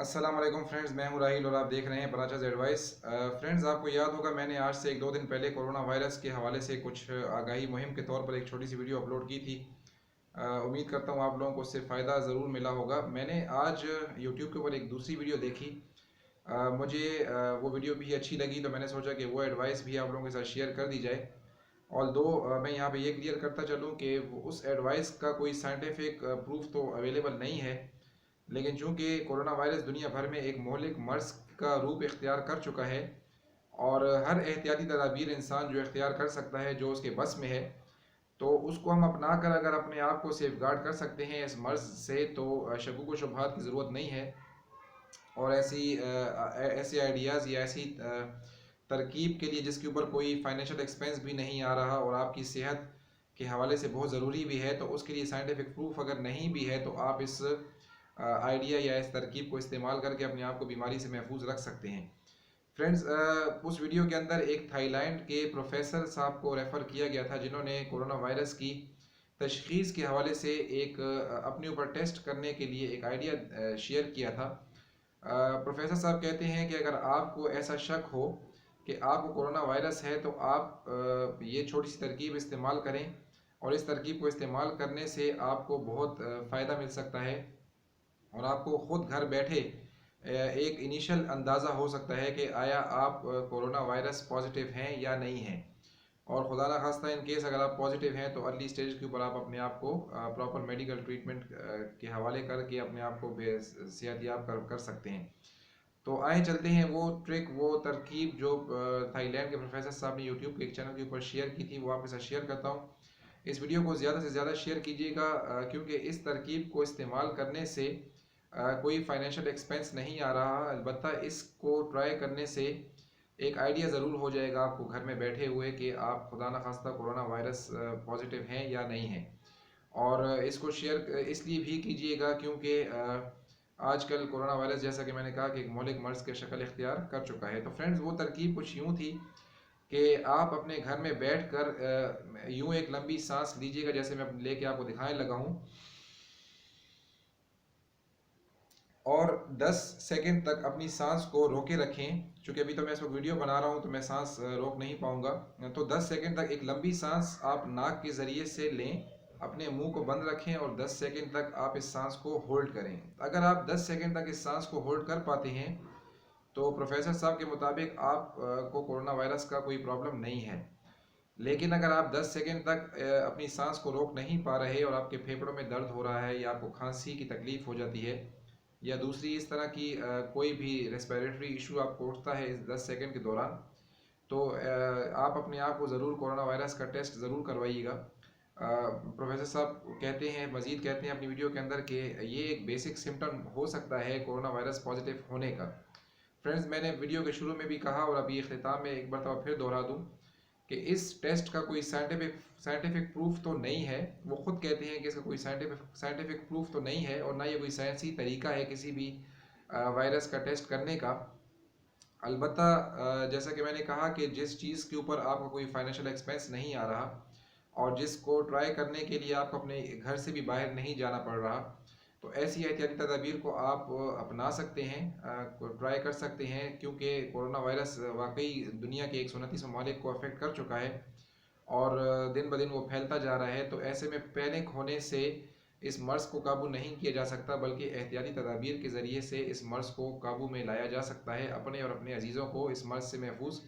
अस्सलाम वालेकुम फ्रेंड्स, मैं हूं राहिल और आप देख रहे हैं बराचाज एडवाइस। फ्रेंड्स, आपको याद होगा मैंने आज से 1-2 दिन पहले कोरोना वायरस के हवाले से कुछ आगाही मुहिम के तौर पर एक छोटी सी वीडियो अपलोड की थी। उम्मीद करता हूं आप लोगों को उससे फ़ायदा ज़रूर मिला होगा। मैंने आज यूट्यूब के ऊपर एक दूसरी वीडियो देखी। मुझे वो वीडियो भी अच्छी लगी तो मैंने सोचा कि वो एडवाइस भी आप लोगों के साथ शेयर कर दी जाए। ऑल्दो मैं यहाँ पे ये क्लियर करता चलूँ कि उस एडवाइस का कोई साइंटिफिक प्रूफ तो अवेलेबल नहीं है, लेकिन चूंकि कोरोना वायरस दुनिया भर में एक मोहलिक मर्ज का रूप इख्तियार कर चुका है और हर एहतियाती तदाबीर इंसान जो इख्तियार कर सकता है जो उसके बस में है, तो उसको हम अपना कर अगर अपने आप को सेफ गार्ड कर सकते हैं इस मर्ज से, तो शकूक व शुबहात की ज़रूरत नहीं है। और ऐसे आइडियाज़ या ऐसी तरकीब के लिए जिसके ऊपर कोई फाइनेंशियल एक्सपेंस भी नहीं आ रहा और आपकी सेहत के हवाले से बहुत ज़रूरी भी है, तो उसके लिए साइंटिफिक प्रूफ अगर नहीं भी है तो आप इस आइडिया या इस तरकीब को इस्तेमाल करके अपने आप को बीमारी से महफूज रख सकते हैं। फ्रेंड्स, उस वीडियो के अंदर एक थाईलैंड के प्रोफेसर साहब को रेफ़र किया गया था जिन्होंने कोरोना वायरस की तशख़ीस के हवाले से एक अपने ऊपर टेस्ट करने के लिए एक आइडिया शेयर किया था। प्रोफेसर साहब कहते हैं कि अगर आपको ऐसा शक हो कि आपको कोरोना वायरस है तो आप ये छोटी सी तरकीब इस्तेमाल करें, और इस तरकीब को इस्तेमाल करने से आपको बहुत फ़ायदा मिल सकता है और आपको ख़ुद घर बैठे एक इनिशियल अंदाज़ा हो सकता है कि आया आप कोरोना वायरस पॉजिटिव हैं या नहीं हैं। और खुदा ना खास्ता इन केस अगर आप पॉजिटिव हैं तो अर्ली स्टेज के ऊपर आप अपने आप को प्रॉपर मेडिकल ट्रीटमेंट के हवाले करके अपने आप को सेहतयाब कर सकते हैं। तो आए चलते हैं वो ट्रिक, वो तरकीब जो थाईलैंड के प्रोफेसर साहब ने यूट्यूब के एक चैनल के ऊपर शेयर की थी, वो आपके साथ शेयर करता हूँ। इस वीडियो को ज़्यादा से ज़्यादा शेयर कीजिएगा क्योंकि इस तरकीब को इस्तेमाल करने से कोई फाइनेंशियल एक्सपेंस नहीं आ रहा। अलबत्ता इसको ट्राई करने से एक आइडिया ज़रूर हो जाएगा आपको घर में बैठे हुए कि आप खुदा न खास्ता कोरोना वायरस पॉजिटिव हैं या नहीं हैं। और इसको शेयर इसलिए भी कीजिएगा क्योंकि आजकल कोरोना वायरस, जैसा कि मैंने कहा, कि एक मौलिक मर्ज के शक्ल इख्तियार कर चुका है। तो फ्रेंड्स, वो तरकीब कुछ यूँ थी कि आप अपने घर में बैठ कर यूँ एक लंबी सांस लीजिएगा, जैसे मैं लेके आपको दिखाने लगा हूँ, और 10 सेकंड तक अपनी सांस को रोके रखें। चूँकि अभी तो मैं इस वक्त वीडियो बना रहा हूँ तो मैं सांस रोक नहीं पाऊँगा। तो 10 सेकंड तक एक लंबी सांस आप नाक के ज़रिए से लें, अपने मुंह को बंद रखें और 10 सेकंड तक आप इस सांस को होल्ड करें। अगर आप 10 सेकंड तक इस सांस को होल्ड कर पाते हैं तो प्रोफेसर साहब के मुताबिक आप को कोरोना वायरस का कोई प्रॉब्लम नहीं है। लेकिन अगर आप 10 सेकंड तक अपनी सांस को रोक नहीं पा रहे और आपके फेफड़ों में दर्द हो रहा है या आपको खांसी की तकलीफ़ हो जाती है या दूसरी इस तरह की कोई भी रेस्पिरेटरी इशू आपको उठता है इस 10 सेकंड के दौरान, तो आप अपने आप को ज़रूर कोरोना वायरस का टेस्ट ज़रूर करवाइएगा। प्रोफेसर साहब कहते हैं, मज़ीद कहते हैं अपनी वीडियो के अंदर, कि ये एक बेसिक सिम्टम हो सकता है कोरोना वायरस पॉजिटिव होने का। फ्रेंड्स, मैंने वीडियो के शुरू में भी कहा और अभी इख्तिताम में एक बार फिर दोहरा दूँ कि इस टेस्ट का कोई साइंटिफिक प्रूफ तो नहीं है। वो खुद कहते हैं कि इसका कोई साइंटिफिक प्रूफ तो नहीं है और ना ये कोई साइंसी तरीका है किसी भी वायरस का टेस्ट करने का। अलबत्ता जैसा कि मैंने कहा कि जिस चीज़ के ऊपर आपका कोई फाइनेंशियल एक्सपेंस नहीं आ रहा और जिसको ट्राई करने के लिए आपको अपने घर से भी बाहर नहीं जाना पड़ रहा, तो ऐसी एहतियाती तदाबीर को आप अपना सकते हैं, ट्राई कर सकते हैं, क्योंकि कोरोना वायरस वाकई दुनिया के 129 ममालिक को अफेक्ट कर चुका है और दिन ब दिन वो फैलता जा रहा है। तो ऐसे में पैनिक होने से इस मर्ज़ को काबू नहीं किया जा सकता, बल्कि एहतियाती तदाबीर के ज़रिए से इस मर्ज़ को काबू में लाया जा सकता है। अपने और अपने अजीज़ों को इस मर्ज़ से महफूज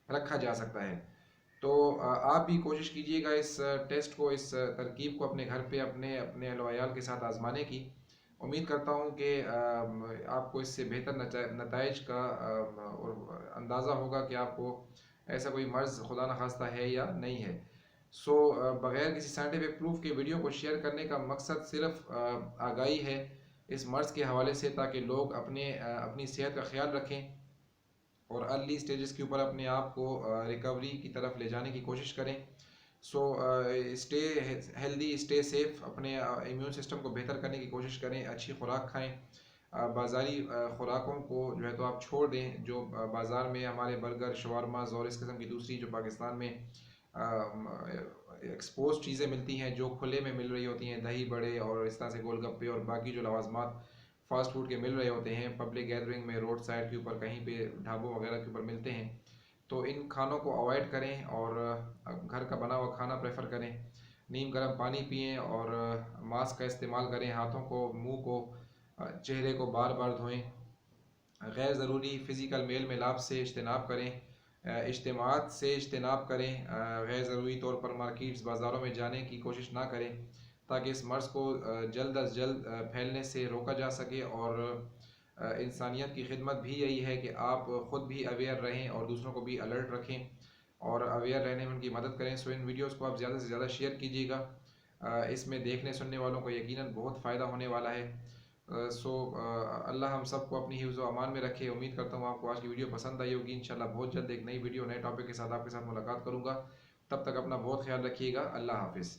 रखा जा सकता है। तो आप भी कोशिश कीजिएगा इस टेस्ट को, इस तरकीब को अपने घर पे अपने अपने अहलो अयाल के साथ आजमाने की। उम्मीद करता हूँ कि आपको इससे बेहतर नताइज का और अंदाज़ा होगा कि आपको ऐसा कोई मर्ज़ खुदा न खास्ता है या नहीं है। सो बग़ैर किसी साइंटिफिक प्रूफ के वीडियो को शेयर करने का मकसद सिर्फ आगाही है इस मर्ज़ के हवाले से, ताकि लोग अपनी सेहत का ख्याल रखें और अर्ली स्टेजेस के ऊपर अपने आप को रिकवरी की तरफ ले जाने की कोशिश करें। So stay healthy, stay safe, अपने इम्यून सिस्टम को बेहतर करने की कोशिश करें, अच्छी खुराक खाएं, बाज़ारी खुराकों को जो है तो आप छोड़ दें, जो बाज़ार में हमारे बर्गर, शवारमाज और इस किस्म की दूसरी जो पाकिस्तान में एक्सपोज चीज़ें मिलती हैं, जो खुले में मिल रही होती हैं, दही बड़े और इस तरह से गोलगप्पे और बाकी जो लवाजमात فاسٹ فوڈ کے مل رہے ہوتے ہیں پبلک گیدرنگ میں، روڈ سائڈ کے اوپر، کہیں پہ ڈھابوں وغیرہ کے اوپر ملتے ہیں. تو ان کھانوں کو اوائڈ کریں اور گھر کا بنا ہوا کھانا پریفر کریں. نیم گرم پانی پئیں اور ماسک کا استعمال کریں. ہاتھوں کو، منہ کو، چہرے کو بار بار دھوئیں. غیر ضروری فزیکل میل ملاپ سے اجتناب کریں. اجتماعات سے اجتناب کریں. غیر ضروری طور پر مارکیٹس، بازاروں میں جانے کی کوشش نہ کریں تاکہ اس مرض کو جلد از جلد پھیلنے سے روکا جا سکے. اور انسانیت کی خدمت بھی یہی ہے کہ آپ خود بھی اویئر رہیں اور دوسروں کو بھی الرٹ رکھیں اور اویئر رہنے میں ان کی مدد کریں. سو ان ویڈیوز کو آپ زیادہ سے زیادہ شیئر کیجیے گا. اس میں دیکھنے سننے والوں کو یقیناً بہت فائدہ ہونے والا ہے. سو اللہ ہم سب کو اپنی حفظ و امان میں رکھے. امید کرتا ہوں آپ کو آج کی ویڈیو پسند آئی ہوگی. انشاءاللہ بہت جلد ایک نئی ویڈیو، نئے ٹاپک کے ساتھ آپ کے ساتھ ملاقات کروں گا. تب تک اپنا بہت خیال رکھیے گا. اللہ حافظ.